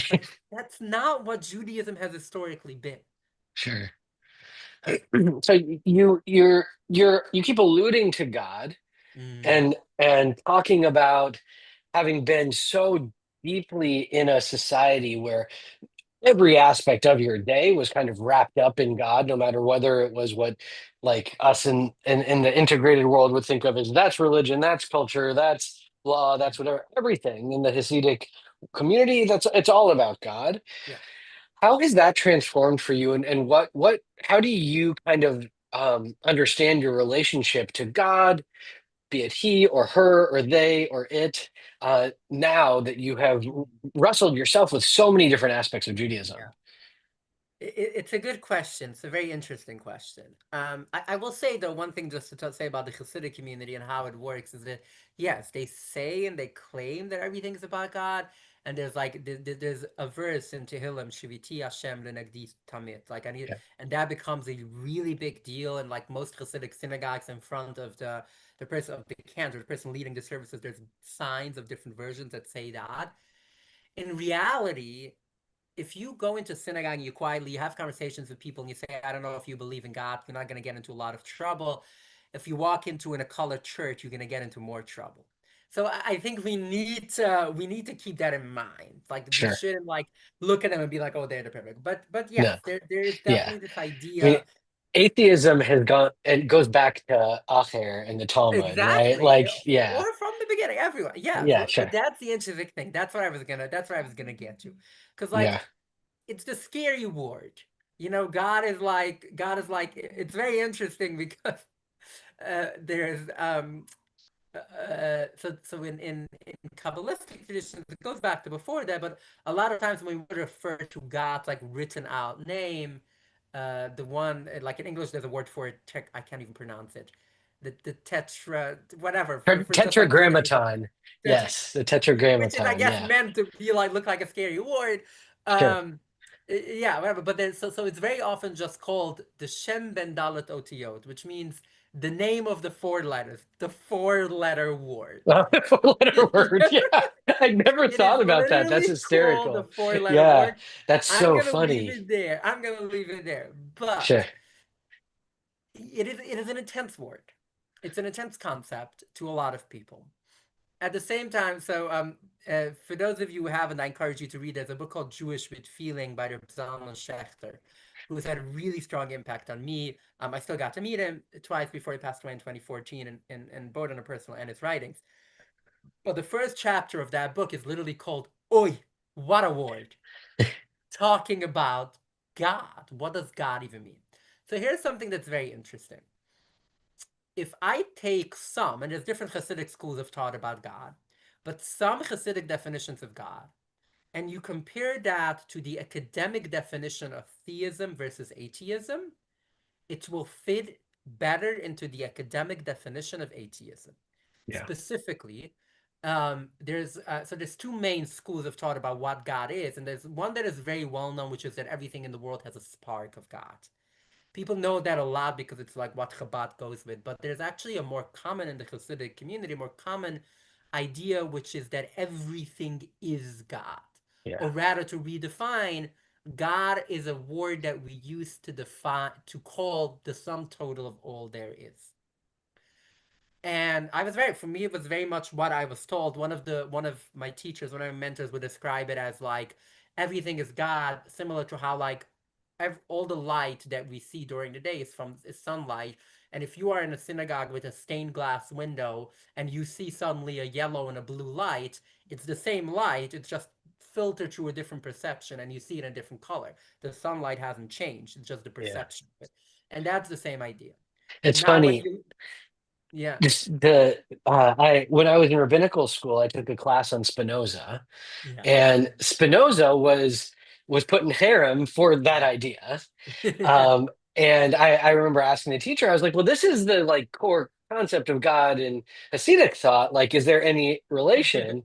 But that's not what Judaism has historically been. Sure. So you keep alluding to God Mm, and talking about having been so deeply in a society where every aspect of your day was kind of wrapped up in God, no matter whether it was what like us in the integrated world would think of as that's religion, that's culture, that's law, yeah, that's whatever, everything in the Hasidic community, that's it's all about God. yeah. How has that transformed for you, and what how do you kind of understand your relationship to God, be it he or her or they or it, now that you have Mm, wrestled yourself with so many different aspects of yeah. Judaism? It's a good question. It's a very interesting question. I will say though, one thing just to say about the Hasidic community and how it works is that yes, they say and they claim that everything is about God, and there's like there's a verse in Tehillim, Shiviti Hashem lenagdi tamid, like I need, Yeah. and that becomes a really big deal in like most Hasidic synagogues in front of the person of the cantor, the person leading the services. There's signs of different versions that say that. In reality, if you go into synagogue and you quietly you have conversations with people and you say, I don't know if you believe in God, you're not going to get into a lot of trouble. If you walk into a colored church, you're going to get into more trouble. So I think we need to keep that in mind. Like we Sure. shouldn't like look at them and be like, oh, they're the perfect. But No. yes, there is Yeah. definitely this I mean, idea. atheism has gone, it goes back to Acher and the Talmud, right? Exactly. Like, yeah, Or from the beginning, everyone. Yeah, yeah, but sure. that's the interesting thing. That's what I was gonna get to. Because Yeah. like it's the scary word. God is like it's very interesting because there's so in Kabbalistic traditions it goes back to before that, but a lot of times when we would refer to God's like written out name, the one like in English there's a word for it, I can't even pronounce it. The tetra whatever for just like literally Tetragrammaton. tetra, Yes, the which is I tetragrammaton. guess Yeah, meant to be like look like a scary word. sure. Um, yeah, whatever. But then so it's very often just called the Shem Ben Dalet Otiyot, which means the name of the four letters, the four-letter word. Four-letter word. It Yeah, I never is thought about that. That's literally called the hysterical. four-letter Yeah, word. that's I'm so gonna leave funny. it there. I'm gonna leave it there. Sure. But it is an intense word. It's an intense concept to a lot of people. At the same time, for those of you who haven't, I encourage you to read. There's a book called Jewish with Feeling by Rabbi Stein, who has had a really strong impact on me. I still got to meet him twice before he passed away in 2014, and both on a personal and his writings. But the first chapter of that book is literally called "Oi, what a word!" talking about God. What does God even mean? So here's something that's very interesting. If I take some, and there's different Hasidic schools have taught about God, but some Hasidic definitions of God and you compare that to the academic definition of theism versus atheism, it will fit better into the academic definition of atheism. Yeah. Specifically, there's two main schools of thought about what God is, and there's one that is very well known, which is that everything in the world has a spark of God. People know that a lot because it's like what Chabad goes with, but there's actually a more common in the Hasidic community, more common idea, which is that everything is God. Yeah. Or rather, to redefine, God is a word that we use to define, to call the sum total of all there is. And I was very, for me, it was very much what I was told. One of my teachers, one of my mentors would describe it as like everything is God, similar to how like all the light that we see during the day is sunlight. And if you are in a synagogue with a stained glass window and you see suddenly a yellow and a blue light, it's the same light, it's just filtered through a different perception and you see it in a different color. The sunlight hasn't changed, it's just the Yeah. perception of it. And that's the same idea. It's Now, when funny. you, yeah, I when I was in rabbinical school, I took a class on Spinoza, yeah. and Spinoza was put in harem for that idea. Yeah. Um, and I remember asking the teacher, I was like, well, this is the like core concept of God in Hasidic thought. Like, is there any relation?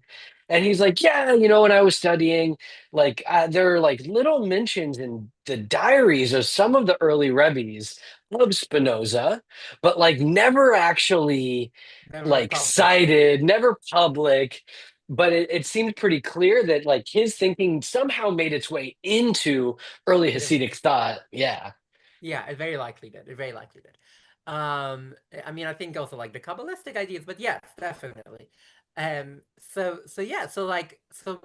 And he's like, yeah, when I was studying, like, there are like little mentions in the diaries of some of the early Rebbe's of Spinoza, but like never actually Never like public. cited, never public. But it seemed pretty clear that like his thinking somehow made its way into early It is. Hasidic thought. Yeah. Yeah, it very likely did. It very likely did. I mean, I think also like the Kabbalistic ideas, but yes, definitely. So yeah,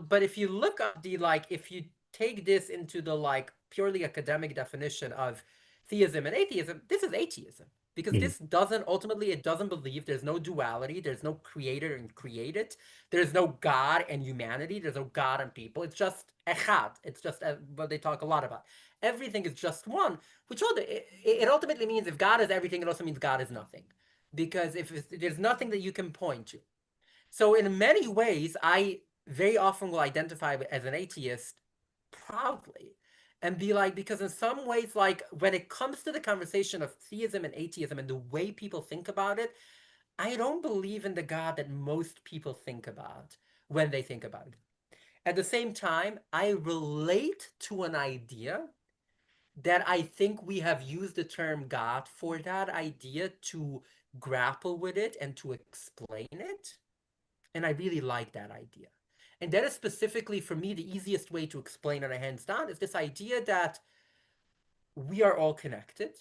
but if you look up the like, if you take this into the like purely academic definition of theism and atheism, this is atheism because Mm. this doesn't ultimately it doesn't believe there's no duality, there's no creator and created, there's no God and humanity, there's no God and people. It's just echad. It's just what they talk a lot about. Everything is just one, which it ultimately means if God is everything, it also means God is nothing. Because if there's nothing that you can point to. So, in many ways, I very often will identify as an atheist proudly and be like, because in some ways, like when it comes to the conversation of theism and atheism and the way people think about it, I don't believe in the God that most people think about when they think about it. At the same time, I relate to an idea that I think we have used the term God for that idea to grapple with it and to explain it. And I really like that idea. And that is specifically for me the easiest way to explain it, hands down, is this idea that we are all connected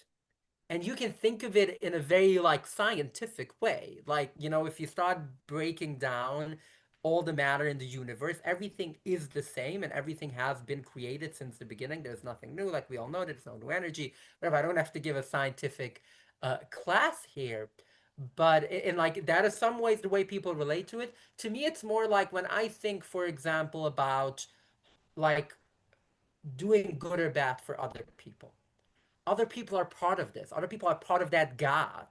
and you can think of it in a very like scientific way, like if you start breaking down all the matter in the universe, everything is the same and everything has been created since the beginning. There's nothing new, like we all know, there's no new energy, whatever. I don't have to give a scientific class here, but in like that is some ways the way people relate to it. To me, it's more like when I think, for example, about like doing good or bad for other people are part of this. Other people are part of that God.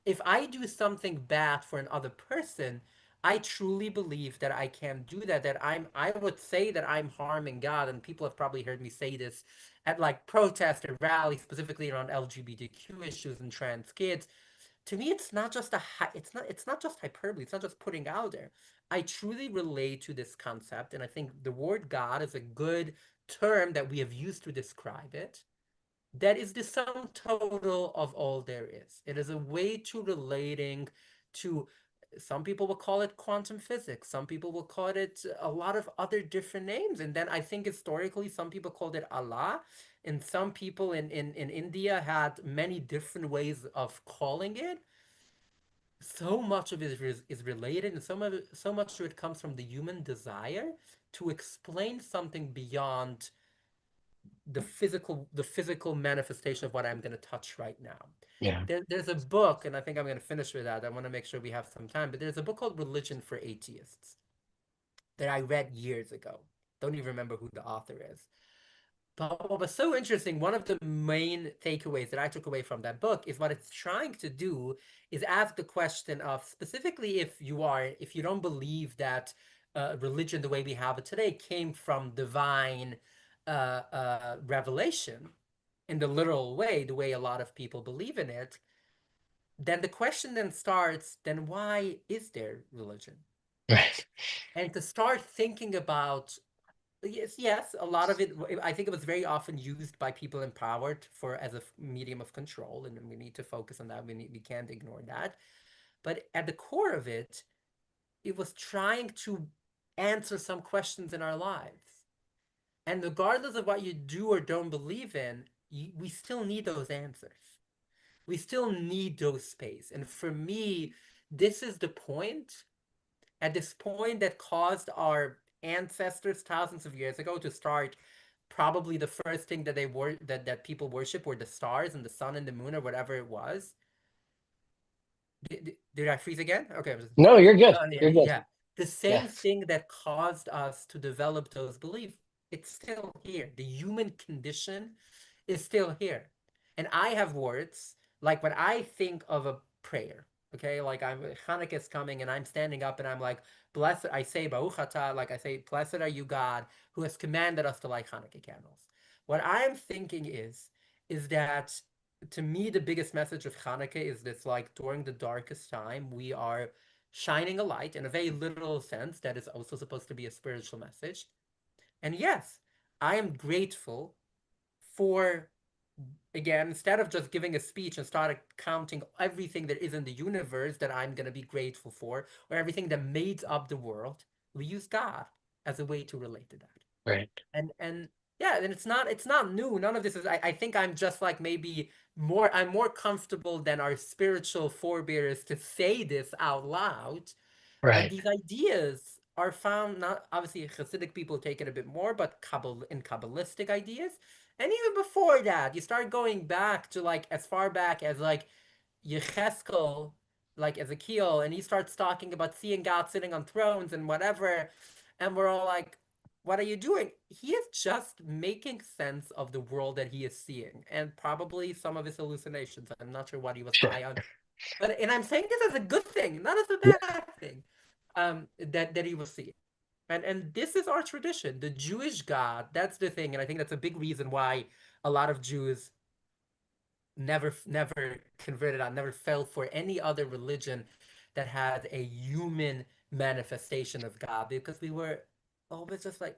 If I do something bad for another person, I truly believe that I can do that. I would say that I'm harming God, and people have probably heard me say this at like protests or rallies, specifically around LGBTQ issues and trans kids. To me, it's not just it's not just hyperbole. It's not just putting out there. I truly relate to this concept, and I think the word God is a good term that we have used to describe it. That is the sum total of all there is. It is a way to relating to, some people will call it quantum physics, some people will call it a lot of other different names. And then I think historically, some people called it Allah, and some people in India had many different ways of calling it. So much of it is related, and so much of it comes from the human desire to explain something beyond the physical manifestation of what I'm going to touch right now. Yeah. There's a book, and I think I'm going to finish with that. I want to make sure we have some time, but there's a book called Religion for Atheists that I read years ago. Don't even remember who the author is. But what was so interesting, one of the main takeaways that I took away from that book is what it's trying to do is ask the question of, specifically, if you don't believe that religion the way we have it today came from divine revelation in the literal way, the way a lot of people believe in it, then the question then starts, then why is there religion? Right. And to start thinking about, yes, yes, a lot of it, I think it was very often used by people in power for as a medium of control, and we need to focus on that. We can't ignore that. But at the core of it, it was trying to answer some questions in our lives. And regardless of what you do or don't believe in, we still need those answers. We still need those space. And for me, this is the point, at this point that caused our ancestors thousands of years ago to start probably the first thing that they were that people worship were the stars and the sun and the moon or whatever it was. Did I freeze again? Okay. No, you're good. Yeah, You're good. yeah. The Yeah. same thing that caused us to develop those beliefs, it's still here. The human condition is still here. And I have words like when I think of a prayer, okay, like I'm Hanukkah is coming and I'm standing up and I'm like, blessed, I say Baruch atah, like I say, blessed are you, God, who has commanded us to light Hanukkah candles. What I'm thinking is that to me, the biggest message of Hanukkah is this like during the darkest time, we are shining a light in a very literal sense that is also supposed to be a spiritual message. And yes, I am grateful for, again, instead of just giving a speech and start counting everything that is in the universe that I'm going to be grateful for, or everything that made up the world, we use God as a way to relate to that. Right. And yeah, and it's not new. None of this is I think I'm just like maybe I'm more comfortable than our spiritual forebears to say this out loud. But Right. these ideas are found, not obviously Hasidic people take it a bit more, but Kabbalistic ideas. And even before that, you start going back to like as far back as like Yecheskel, like Ezekiel, and he starts talking about seeing God sitting on thrones and whatever. And we're all like, what are you doing? He is just making sense of the world that he is seeing and probably some of his hallucinations. I'm not sure what he was Sure. high on. But and I'm saying this as a good thing, not as a Yeah. bad thing. That he was seeing. And this is our tradition. The Jewish God, that's the thing. And I think that's a big reason why a lot of Jews never converted on, never fell for any other religion that had a human manifestation of God, because we were always just like,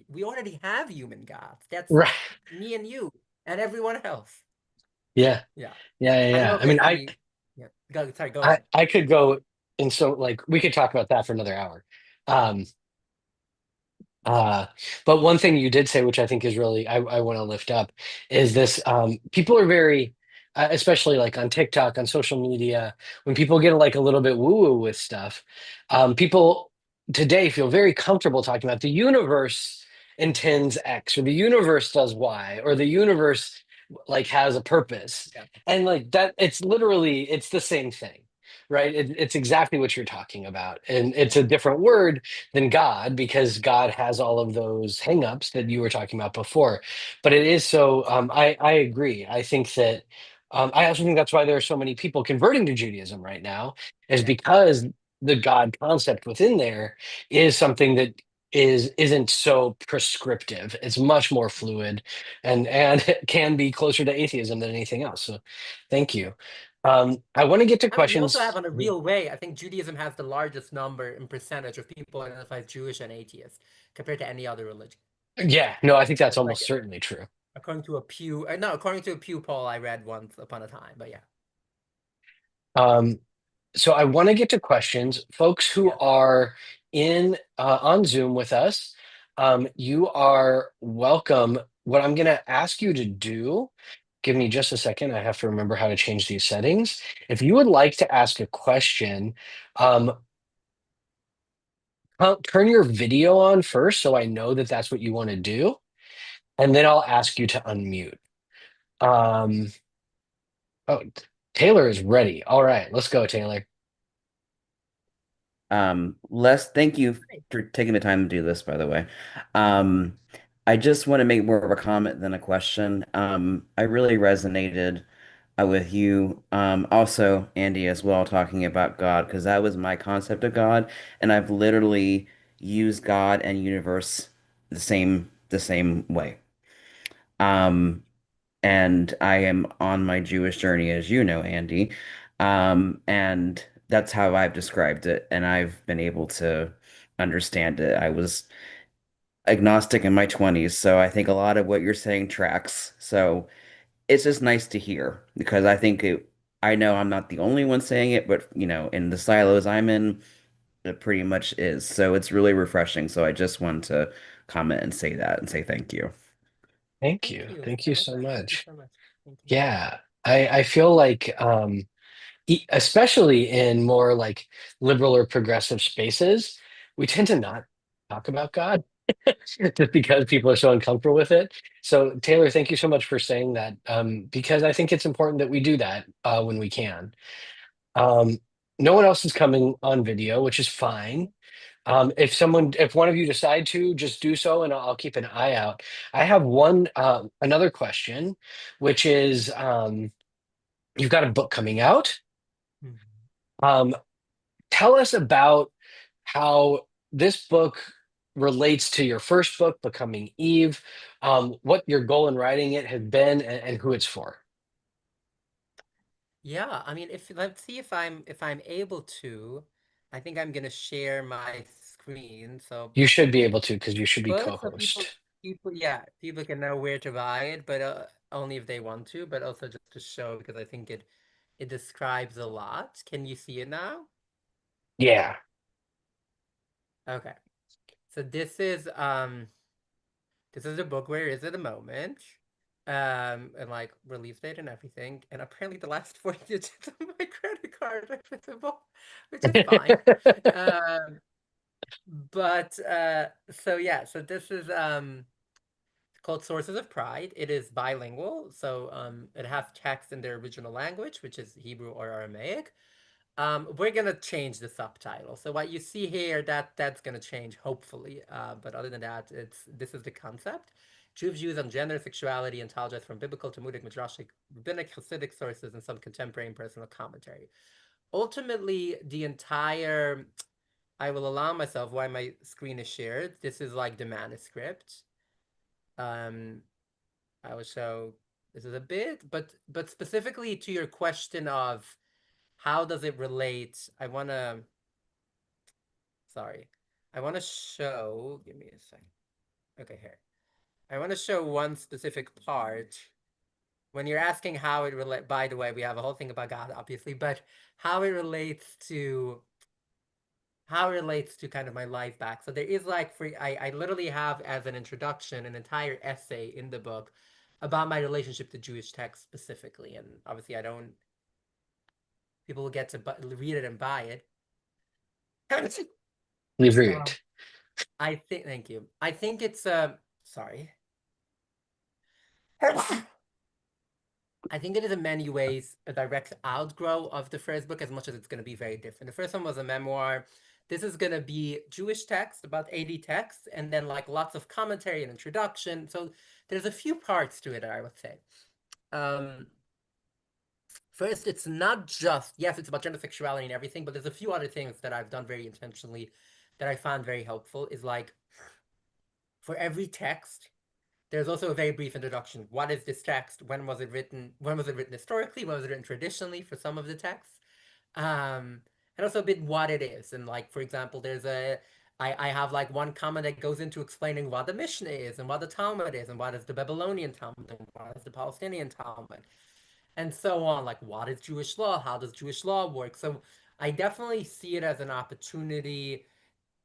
we already have human gods. That's Right. me and you and everyone else. Yeah. Yeah. Yeah. Yeah. I don't know Yeah. if I mean, there's any. Yeah. Sorry, go ahead. I could go, and so like we could talk about that for another hour. Um, Uh, but one thing you did say, which I think is really, I want to lift up, is this people are very, especially like on TikTok, on social media, when people get like a little bit woo-woo with stuff, people today feel very comfortable talking about the universe intends X, or the universe does Y, or the universe like has a purpose. Yeah. And like that, it's literally, it's the same thing, right? It's exactly what you're talking about. And it's a different word than God, because God has all of those hangups that you were talking about before. But it is so. I agree. I think that. I also think that's why there are so many people converting to Judaism right now, is Yeah. because the God concept within there is something that isn't so prescriptive. It's much more fluid, and it can be closer to atheism than anything else. So, thank Yeah. you. I want to get to I mean, we also have questions. on a real way, I think Judaism has the largest number in percentage of people identify as Jewish and atheists compared to any other religion. Yeah, no, I think that's It's like almost certainly true. according to a Pew, no, according to a Pew poll I read once upon a time, but yeah. Um, so I want to get to questions. Folks who Yeah. are in on Zoom with us, you are welcome. What I'm going to ask you to do, give me just a second. I have to remember how to change these settings. If you would like to ask a question, um, turn your video on first so I know that that's what you want to do, and then I'll ask you to unmute. Um, oh, Taylor is ready. All right, let's go, Taylor. Les, thank you for taking the time to do this, by the way. Um, I just want to make more of a comment than a question. I really resonated with you, also Andy as well, talking about God, because that was my concept of God, and I've literally use God and universe the same way. Um, and I am on my Jewish journey, as you know, Andy. And that's how I've described it, and I've been able to understand it. I was agnostic in my 20s, so I think a lot of what you're saying tracks. So it's just nice to hear because I know I'm not the only one saying it, but in the silos I'm in, it pretty much is. So it's really refreshing. So I just want to comment and say that and say thank you. Thank Thank you. you Thank you so so much. Thank you much. so much. Thank you. Yeah. I feel like especially in more like liberal or progressive spaces, we tend to not talk about God just because people are so uncomfortable with it. So, Taylor, thank you so much for saying that, because I think it's important that we do that when we can. Um, no one else is coming on video, which is fine. If one of you decide to, just do so, and I'll keep an eye out. I have another question, which is, you've got a book coming out. Mhm. Um, Tell us about how this book relates to your first book, Becoming Eve, what your goal in writing it has been, and who it's for. Yeah, I mean, if let's see if I'm able to. I think I'm gonna share my screen so You should be able to because you should be both so people co-host. people yeah people can know where to buy it, but only if they want to, but also just to show because I think it describes a lot. Can you see it now? Yeah. Okay, so this is the book where it is at the moment. And like release date and everything. And apparently the last 40 digits of my credit card are visible, which is fine. Um, but so yeah, so this is called Sources of Pride. It is bilingual, so it has text in their original language, which is Hebrew or Aramaic. We're gonna change the subtitle. So what you see here, that's gonna change, hopefully. But other than that, this is the concept. Jewish views on gender, sexuality, and Talmud from biblical, Talmudic, Midrashic, rabbinic, Hasidic sources, and some contemporary and personal commentary. Ultimately, the entire I will allow myself why my screen is shared. This is like the manuscript. Um, I will show this is a bit, but specifically to your question of how does it relate, sorry, I want to show, give me a second. Okay, here. I want to show one specific part. When you're asking how it relate, by the way, we have a whole thing about God, obviously, but how it relates to kind of my life back. So there is like I literally have as an introduction an entire essay in the book about my relationship to Jewish text specifically. And obviously I don't people will get to read it and buy it. Leave read. um, I think thank you. I think it's sorry. I think it is in many ways a direct outgrow of the first book, as much as it's going to be very different. The first one was a memoir. This is going to be Jewish text, about 80 texts, and then like lots of commentary and introduction. So there's a few parts to it, I would say. Um, First, it's not just, yes, it's about gender sexuality and everything, but there's a few other things that I've done very intentionally that I found very helpful. Is like for every text, there's also a very brief introduction. What is this text? When was it written? When was it written historically? When was it written traditionally for some of the texts? And also a bit what it is. And like, for example, I have like one comment that goes into explaining what the Mishnah is and what the Talmud is and what is the Babylonian Talmud and what is the Palestinian Talmud and so on. Like, what is Jewish law? How does Jewish law work? So I definitely see it as an opportunity.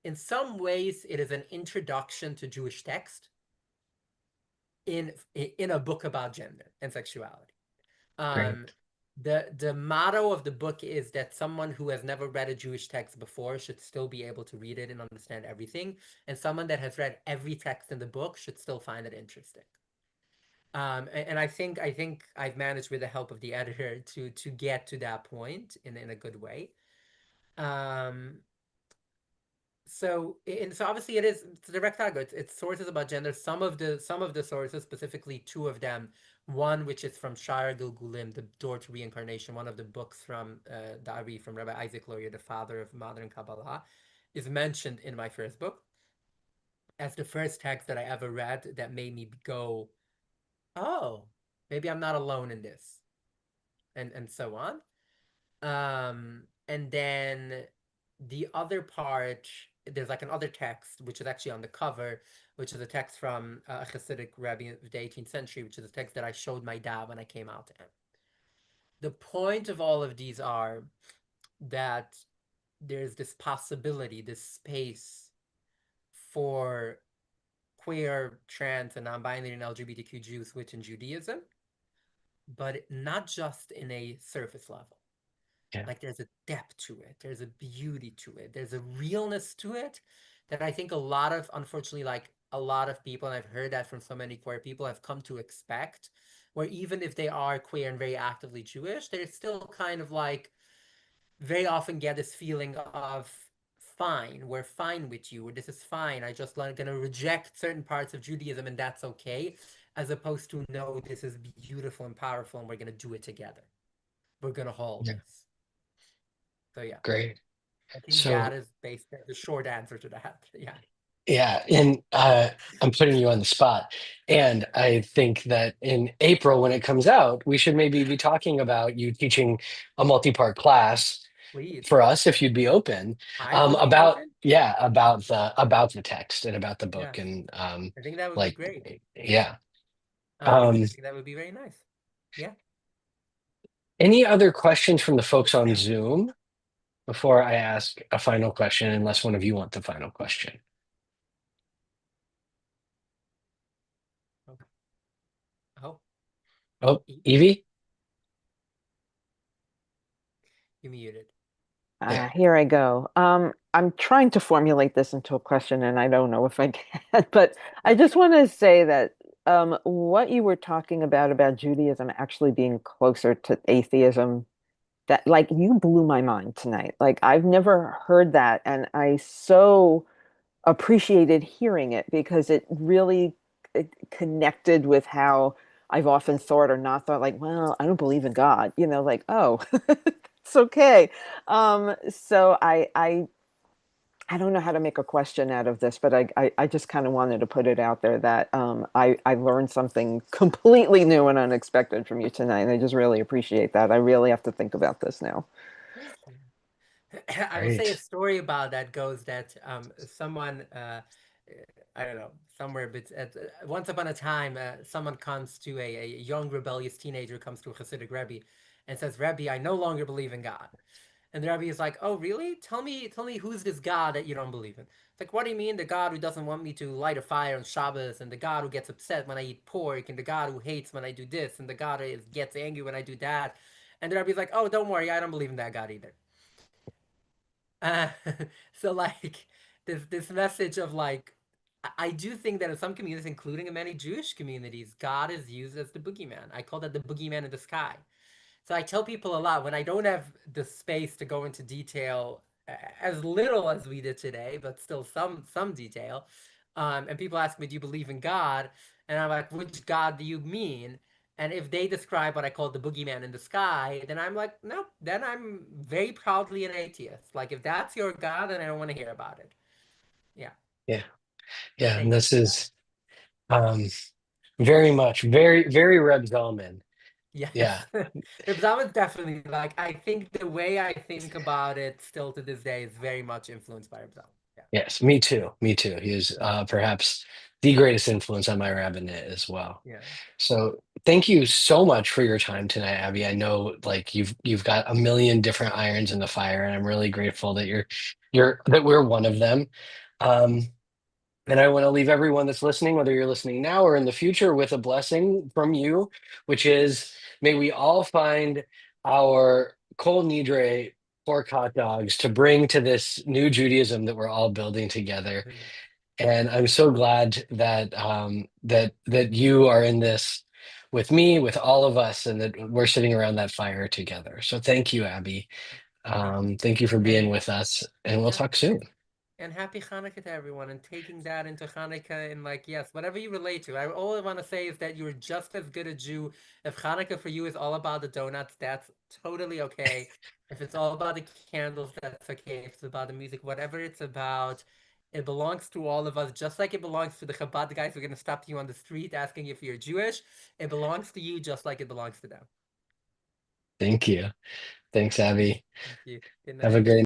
In some ways, it is an introduction to Jewish text in a book about gender and sexuality. Um, Great. the motto of the book is that someone who has never read a Jewish text before should still be able to read it and understand everything, and someone that has read every text in the book should still find it interesting. And I think I've managed with the help of the editor to get to that point in a good way. Um, so obviously it's a direct article. It's sources about gender. Some of the sources, specifically two of them, one which is from Shara Gilgulim, the Door to Reincarnation, one of the books from the Ari from Rabbi Isaac Luria, the father of modern Kabbalah, is mentioned in my first book as the first text that I ever read that made me go, oh, maybe I'm not alone in this, and so on. And then the other part, there's like another text, which is actually on the cover, which is a text from a Hasidic rabbi of the 18th century, which is a text that I showed my dad when I came out to him. The point of all of these are that there's this possibility, this space for queer, trans, and non-binary and LGBTQ Jews within Judaism, but not just in a surface level. Yeah. Like there's a depth to it, there's a beauty to it, there's a realness to it that I think a lot of, unfortunately, like a lot of people, and I've heard that from so many queer people, have come to expect, where even if they are queer and very actively Jewish, they're still kind of like very often get this feeling of fine, we're fine with you, or this is fine. I just like gonna reject certain parts of Judaism and that's okay, as opposed to no, this is beautiful and powerful and we're gonna do it together. We're gonna hold Yeah. this. So yeah. Great. I think that So is basically the short answer to that. Yeah. yeah, and I'm putting you on the spot. And I think that in April, when it comes out, we should maybe be talking about you teaching a multi-part class Please. for us, if you'd be open, I will be about open. yeah, about the text and about the book Yes. and I think that would be like great. yeah. Um, I think that would be very nice. Yeah. any other questions from the folks on Zoom before I ask a final question, unless one of you want the final question? Oh, oh, Oh, you Evie? muted. There. Here I go. I'm trying to formulate this into a question, and I don't know if I can, but I just want to say that what you were talking about Judaism actually being closer to atheism, that like you blew my mind tonight. Like I've never heard that, and I so appreciated hearing it because it connected with how I've often thought or not thought, like, well, I don't believe in God, like, oh, it's okay. So I don't know how to make a question out of this, but I just kind of wanted to put it out there that I learned something completely new and unexpected from you tonight, and I just really appreciate that. I really have to think about this now. Thank you. I will say a Great. story about that goes that someone I don't know somewhere, but once upon a time, someone comes to a young rebellious teenager comes to a Hasidic Rebbe and says, "Rebbe, I no longer believe in God." And the Rebbe is like, "Oh, really? Tell me who's this God that you don't believe in?" It's like, "What do you mean? The God who doesn't want me to light a fire on Shabbos, and the God who gets upset when I eat pork, and the God who hates when I do this, and the God who gets angry when I do that." And the Rebbe is like, "Oh, don't worry, I don't believe in that God either." Uh, so like this message of like I do think that in some communities, including in many Jewish communities, God is used as the boogeyman. I call that the boogeyman in the sky. So I tell people a lot when I don't have the space to go into detail, as little as we did today, but still some detail. And people ask me, "Do you believe in God?" And I'm like, "Which God do you mean?" And if they describe what I call the boogeyman in the sky, then I'm like, "Nope." Then I'm very proudly an atheist. Like if that's your God, then I don't want to hear about it. Yeah. Yeah. So Yeah. And thank you this for that. is um very much very Reb Zalman. Yeah. Yes. That was definitely like I think the way I think about it still to this day is very much influenced by Rabbi. Yeah. Yes, me too. Me too. He is perhaps the greatest influence on my rabbinate as well. Yeah. So thank you so much for your time tonight, Abby. I know like you've got a million different irons in the fire, and I'm really grateful that you're that we're one of them. Um, and I want to leave everyone that's listening, whether you're listening now or in the future, with a blessing from you, which is may we all find our kol nidre pork hot dogs to bring to this new Judaism that we're all building together. Yeah. And I'm so glad that that you are in this with me, with all of us, and that we're sitting around that fire together. So thank you, Abby. Thank you. Thank you for being And with us, and we'll yeah, talk soon. And happy Hanukkah to everyone, and taking that into Hanukkah and like, yes, whatever you relate to. All I want to say is that you're just as good a Jew. If Hanukkah for you is all about the donuts, that's totally okay. If it's all about the candles, that's okay. If it's about the music, whatever it's about, it belongs to all of us, just like it belongs to the Chabad guys who are going to stop you on the street asking if you're Jewish. It belongs to you just like it belongs to them. Thank you. Thanks, Abby. Thank you. Good Have a night. great